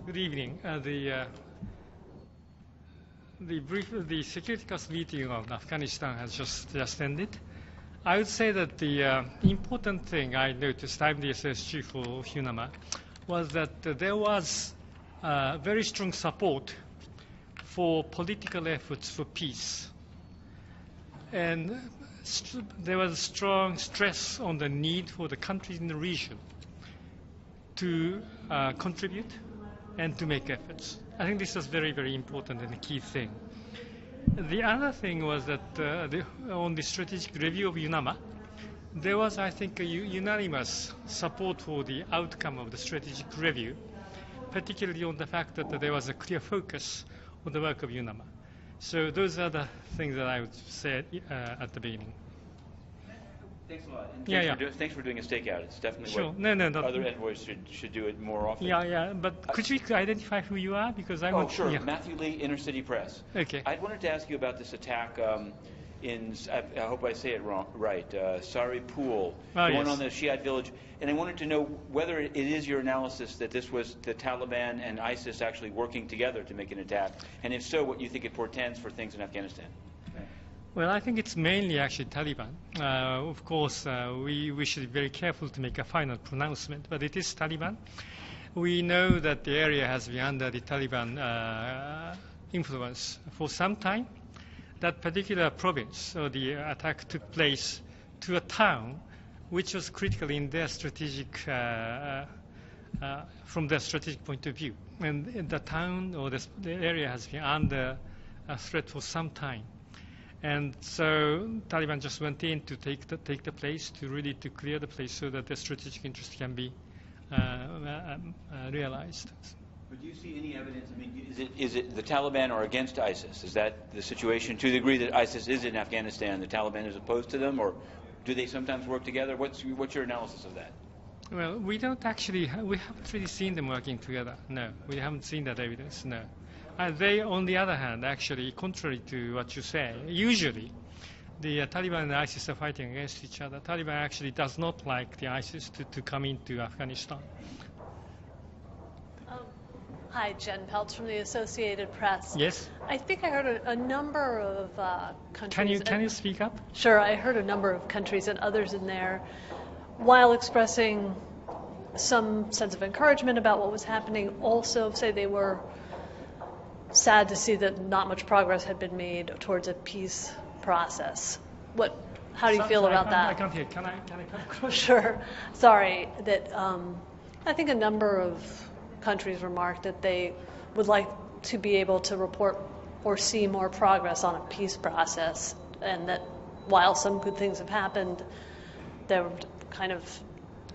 Good evening. The Security Council meeting of Afghanistan has just ended. I would say that the important thing I noticed, I'm the SSG for UNAMA, was that there was very strong support for political efforts for peace. And there was strong stress on the need for the countries in the region to contribute and to make efforts. I think this was very, very important and a key thing. The other thing was that on the strategic review of UNAMA, there was, I think, a unanimous support for the outcome of the strategic review, particularly on the fact that there was a clear focus on the work of UNAMA. So those are the things that I would say at the beginning. Thanks a lot. And thanks for doing a stakeout. It's definitely sure. what other envoys should do it more often. Yeah. But could you identify who you are? Because I want. Sure. Yeah. Matthew Lee, Intercity Press. Okay. I wanted to ask you about this attack I hope I say it right, Saripul, the one on the Shiite village. And I wanted to know whether it is your analysis that this was the Taliban and ISIS actually working together to make an attack, and if so, what you think it portends for things in Afghanistan. Well, I think it's mainly actually Taliban. Of course, we should be very careful to make a final pronouncement, but it is Taliban. We know that the area has been under the Taliban influence for some time. That particular province, or the attack took place to a town which was critical in their strategic, from their strategic point of view. And the town or the area has been under a threat for some time. And so Taliban just went in to take the place, to clear the place so that the strategic interest can be realized. But do you see any evidence? I mean, is it the Taliban are against ISIS? Is that the situation to the degree that ISIS is in Afghanistan, the Taliban is opposed to them, or do they sometimes work together? What's your analysis of that? Well, we haven't really seen them working together. No, we haven't seen that evidence. No. They, on the other hand, actually, contrary to what you say, usually the Taliban and ISIS are fighting against each other. Taliban actually does not like the ISIS to come into Afghanistan. Hi, Jen Peltz from the Associated Press. Yes. I think I heard a number of countries. Can you speak up? Sure. I heard a number of countries and others in there, while expressing some sense of encouragement about what was happening, also say they were sad to see that not much progress had been made towards a peace process. How do you feel about that? I can't hear. Can I come closer? Sure. Sorry. That I think a number of countries remarked that they would like to be able to report or see more progress on a peace process, and that while some good things have happened, they're kind of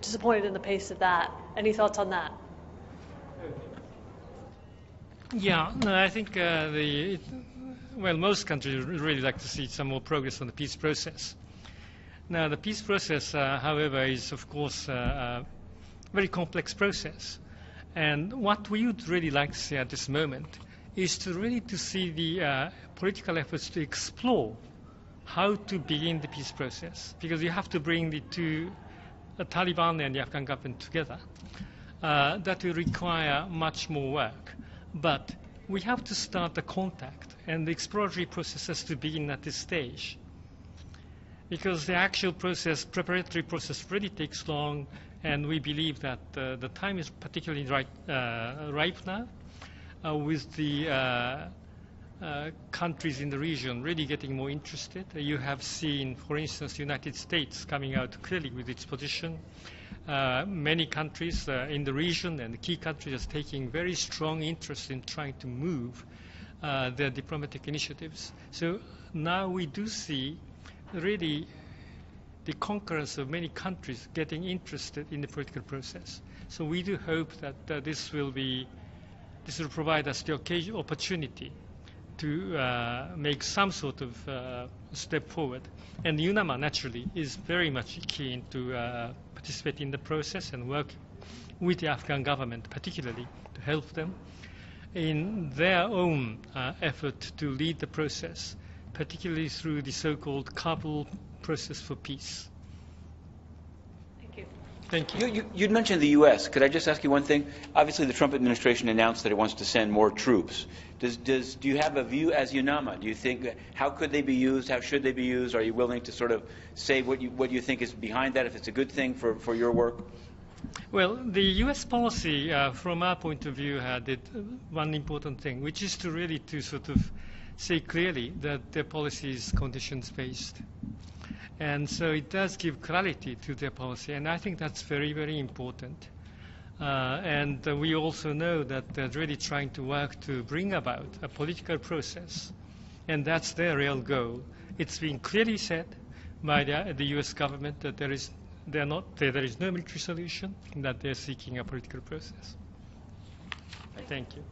disappointed in the pace of that. Any thoughts on that? Yeah, no, I think most countries would really like to see some more progress on the peace process. Now, the peace process, however, is of course a very complex process. And what we would really like to see at this moment is to see the political efforts to explore how to begin the peace process, because you have to bring the Taliban and the Afghan government together. That will require much more work. But we have to start the contact and the exploratory processes to begin at this stage, because the actual preparatory process really takes long. And we believe that the time is particularly ripe now, with the countries in the region really getting more interested. You have seen, for instance, the United States coming out clearly with its position. Many countries in the region and the key countries are taking very strong interest in trying to move their diplomatic initiatives. So now we do see really the concurrence of many countries getting interested in the political process. So we do hope that this will provide us the opportunity to make some sort of step forward. And UNAMA naturally is very much keen to participate in the process and work with the Afghan government, particularly to help them in their own effort to lead the process, particularly through the so-called Kabul process for peace. Thank you. Thank you. You'd mentioned the U.S. Could I just ask you one thing? Obviously, the Trump administration announced that it wants to send more troops. Do you have a view as UNAMA? Do you think, how could they be used? How should they be used? Are you willing to sort of say what you think is behind that, if it's a good thing for your work? Well, the U.S. policy, from our point of view, did one important thing, which is to really to sort of say clearly that their policy is conditions-based. And so it does give clarity to their policy, and I think that's very, very important. And we also know that they're really trying to work to bring about a political process, and that's their real goal. It's been clearly said by the U.S. government that there is no military solution, and that they're seeking a political process. Thank you.